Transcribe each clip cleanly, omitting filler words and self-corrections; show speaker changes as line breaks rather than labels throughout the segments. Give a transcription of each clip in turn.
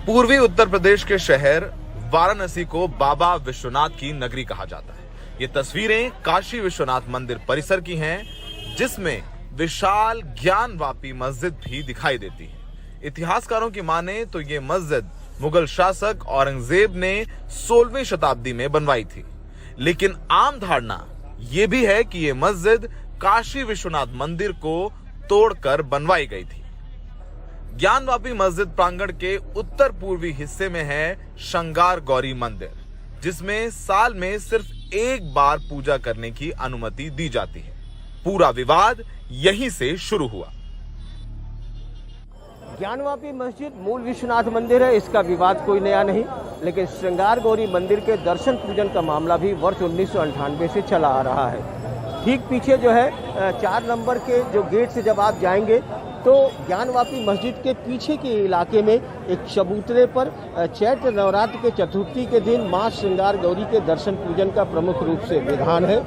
पूर्वी उत्तर प्रदेश के शहर वाराणसी को बाबा विश्वनाथ की नगरी कहा जाता है। ये तस्वीरें काशी विश्वनाथ मंदिर परिसर की हैं, जिसमें विशाल ज्ञानवापी मस्जिद भी दिखाई देती है। इतिहासकारों की माने तो ये मस्जिद मुगल शासक औरंगजेब ने 16वीं शताब्दी में बनवाई थी, लेकिन आम धारणा ये भी है कि ये मस्जिद काशी विश्वनाथ मंदिर को तोड़कर बनवाई गई थी। ज्ञानवापी मस्जिद प्रांगण के उत्तर पूर्वी हिस्से में है श्रृंगार गौरी मंदिर, जिसमें साल में सिर्फ एक बार पूजा करने की अनुमति दी जाती है। पूरा विवाद यहीं से शुरू हुआ।
ज्ञानवापी मस्जिद मूल विश्वनाथ मंदिर है, इसका विवाद कोई नया नहीं, लेकिन श्रृंगार गौरी मंदिर के दर्शन पूजन का मामला भी वर्ष 1998 से चला आ रहा है। ठीक पीछे जो है 4 नंबर के जो गेट से जब आप जाएंगे तो ज्ञानवापी मस्जिद के पीछे के इलाके में एक चबूतरे पर चैत्र नवरात्र के चतुर्थी के दिन मां श्रृंगार गौरी के दर्शन पूजन का प्रमुख रूप से विधान है।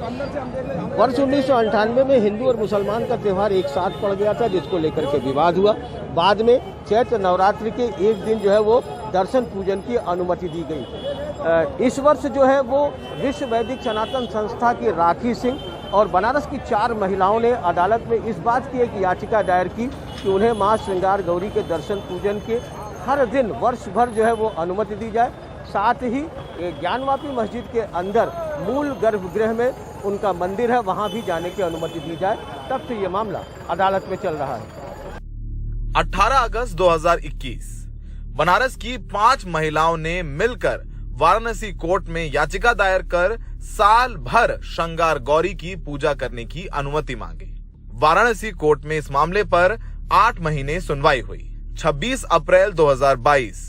वर्ष 1998 में हिंदू और मुसलमान का त्यौहार एक साथ पड़ गया था, जिसको लेकर के विवाद हुआ। बाद में चैत्र नवरात्रि के एक दिन जो है वो दर्शन पूजन की अनुमति दी गई। इस वर्ष जो है वो विश्व वैदिक सनातन संस्था की राखी सिंह और बनारस की 4 महिलाओं ने अदालत में इस बात की एक याचिका दायर की कि उन्हें मां श्रृंगार गौरी के दर्शन पूजन के हर दिन वर्ष भर जो है वो अनुमति दी जाए। साथ ही ज्ञानवापी मस्जिद के अंदर मूल गर्भगृह में उनका मंदिर है, वहां भी जाने की अनुमति दी जाए। तब से ये मामला अदालत में चल रहा है।
18 अगस्त 2021 बनारस की 5 महिलाओं ने मिलकर वाराणसी कोर्ट में याचिका दायर कर साल भर श्रृंगार गौरी की पूजा करने की अनुमति मांगी। वाराणसी कोर्ट में इस मामले पर 8 महीने सुनवाई हुई। 26 अप्रैल 2022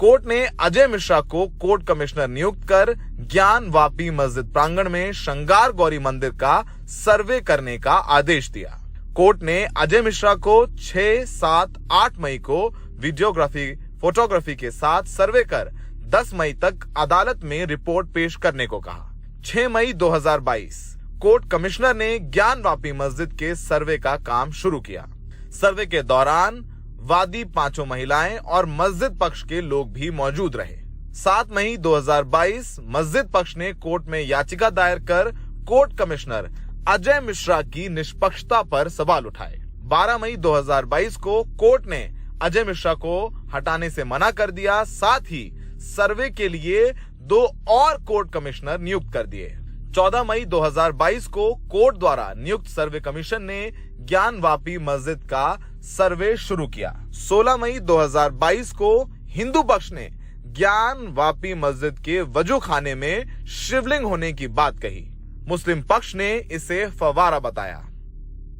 कोर्ट ने अजय मिश्रा को कोर्ट कमिश्नर नियुक्त कर ज्ञानवापी मस्जिद प्रांगण में श्रृंगार गौरी मंदिर का सर्वे करने का आदेश दिया। कोर्ट ने अजय मिश्रा को 6, 7, 8 मई को वीडियोग्राफी, फोटोग्राफी के साथ सर्वे कर 10 मई तक अदालत में रिपोर्ट पेश करने को कहा। 6 मई 2022 कोर्ट कमिश्नर ने ज्ञानवापी मस्जिद के सर्वे का काम शुरू किया। सर्वे के दौरान वादी 5 महिलाएं और मस्जिद पक्ष के लोग भी मौजूद रहे। 7 मई 2022 मस्जिद पक्ष ने कोर्ट में याचिका दायर कर कोर्ट कमिश्नर अजय मिश्रा की निष्पक्षता पर सवाल उठाए। 12 मई 2022 को कोर्ट ने अजय मिश्रा को हटाने से मना कर दिया। साथ ही सर्वे के लिए 2 और कोर्ट कमिश्नर नियुक्त कर दिए। 14 मई 2022 को कोर्ट द्वारा नियुक्त सर्वे कमीशन ने ज्ञानवापी मस्जिद का सर्वे शुरू किया। 16 मई 2022 को हिंदू पक्ष ने ज्ञानवापी मस्जिद के वजू खाने में शिवलिंग होने की बात कही। मुस्लिम पक्ष ने इसे फव्वारा बताया।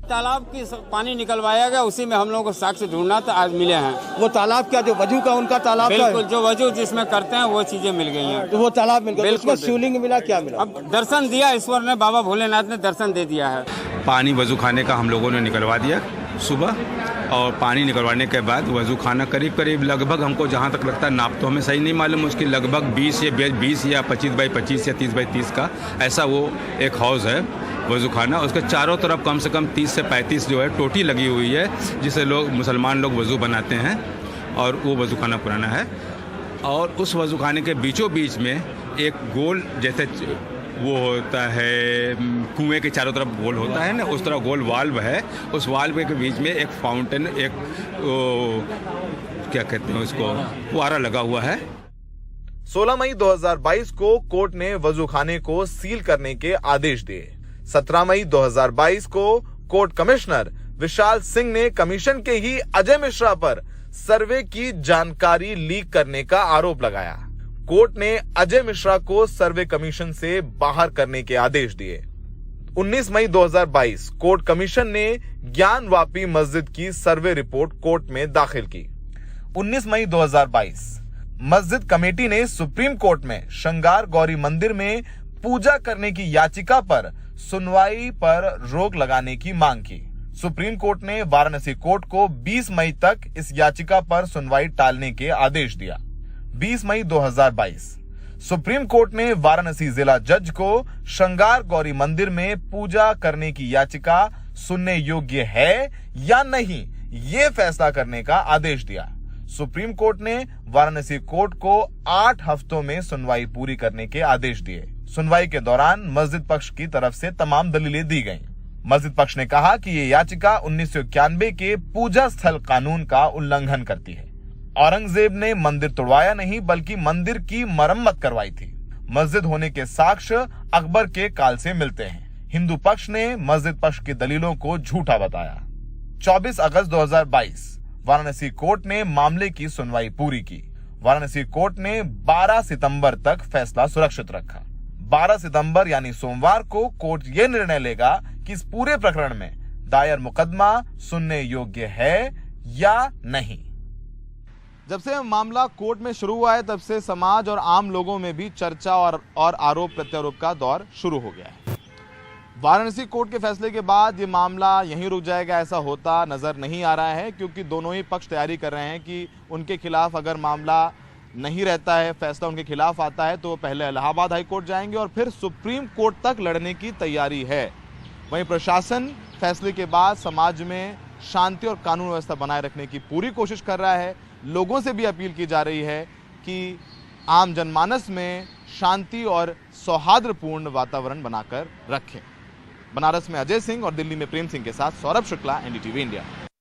तालाब की पानी निकलवाया गया, उसी में हम लोगों को साक्ष्य ढूंढना था, आज मिले हैं।
वो तालाब क्या जो वजू का उनका तालाब
बिल्कुल, जो वजू जिसमें करते हैं वो चीजें मिल गई हैं।
तो वो तालाब मिल गया, उसमें शिवलिंग मिला, क्या मिला?
अब दर्शन दिया ईश्वर ने, बाबा भोलेनाथ ने दर्शन दे दिया है।
पानी वजू खाने का हम लोगों ने निकलवा दिया सुबह, और पानी निकलवाने के बाद वजू खाना करीब करीब लगभग हमको जहाँ तक लगता है, नाप तो हमें सही नहीं मालूम, उसकी लगभग 20 या 25 बाई 25 या 30 बाई 30 का ऐसा वो एक हाउस है वजू खाना। उसके चारों तरफ कम से कम 30 से 35 जो है टोटी लगी हुई है, जिसे लोग मुसलमान लोग वजू बनाते हैं, और वो वजू खाना पुराना है। और उस वजू खाने के बीचों बीच में एक गोल जैसे वो होता है, कुएं के चारों तरफ गोल होता है ना, उस तरह गोल वाल्व है। उस वाल्व के बीच में एक फाउंटेन, एक क्या कहते हैं उसको, फुहारा लगा हुआ है।
16 मई 2022 को कोर्ट ने वजू खाने को सील करने के आदेश दिए। 17 मई 2022 को कोर्ट कमिश्नर विशाल सिंह ने कमीशन के ही अजय मिश्रा पर सर्वे की जानकारी लीक करने का आरोप लगाया। कोर्ट ने अजय मिश्रा को सर्वे कमीशन से बाहर करने के आदेश दिए। 19 मई 2022 कोर्ट कमीशन ने ज्ञानवापी मस्जिद की सर्वे रिपोर्ट कोर्ट में दाखिल की। 19 मई 2022 मस्जिद कमेटी ने सुप्रीम कोर्ट में श्रृंगार गौरी मंदिर में पूजा करने की याचिका पर सुनवाई पर रोक लगाने की मांग की। सुप्रीम कोर्ट ने वाराणसी कोर्ट को 20 मई तक इस याचिका पर सुनवाई टालने के आदेश दिया। 20 मई 2022 सुप्रीम कोर्ट ने वाराणसी जिला जज को श्रृंगार गौरी मंदिर में पूजा करने की याचिका सुनने योग्य है या नहीं, ये फैसला करने का आदेश दिया। सुप्रीम कोर्ट ने वाराणसी कोर्ट को 8 हफ्तों में सुनवाई पूरी करने के आदेश दिए। सुनवाई के दौरान मस्जिद पक्ष की तरफ से तमाम दलीलें दी गईं। मस्जिद पक्ष ने कहा कि ये याचिका 1991 के पूजा स्थल कानून का उल्लंघन करती है। औरंगजेब ने मंदिर तोड़वाया नहीं बल्कि मंदिर की मरम्मत करवाई थी। मस्जिद होने के साक्ष्य अकबर के काल से मिलते हैं। हिंदू पक्ष ने मस्जिद पक्ष की दलीलों को झूठा बताया। 24 अगस्त 2022 वाराणसी कोर्ट ने मामले की सुनवाई पूरी की। वाराणसी कोर्ट ने 12 सितंबर तक फैसला सुरक्षित रखा। 12 सितंबर यानी सोमवार को कोर्ट यह निर्णय लेगा कि इस पूरे प्रकरण में दायर मुकदमा सुनने योग्य है या नहीं। जब से मामला कोर्ट में शुरू हुआ है तब से समाज और आम लोगों में भी चर्चा और आरोप प्रत्यारोप का दौर शुरू हो गया है। वाराणसी कोर्ट के फैसले के बाद ये मामला यहीं रुक जाएगा ऐसा होता नजर नहीं आ रहा है, क्योंकि दोनों ही पक्ष तैयारी कर रहे हैं कि उनके खिलाफ अगर मामला नहीं रहता है, फैसला उनके खिलाफ आता है तो पहले इलाहाबाद हाई कोर्ट जाएंगे और फिर सुप्रीम कोर्ट तक लड़ने की तैयारी है। वहीं प्रशासन फैसले के बाद समाज में शांति और कानून व्यवस्था बनाए रखने की पूरी कोशिश कर रहा है। लोगों से भी अपील की जा रही है कि आम जनमानस में शांति और सौहार्दपूर्ण वातावरण बनाकर रखें। बनारस में अजय सिंह और दिल्ली में प्रेम सिंह के साथ सौरभ शुक्ला, NDTV इंडिया।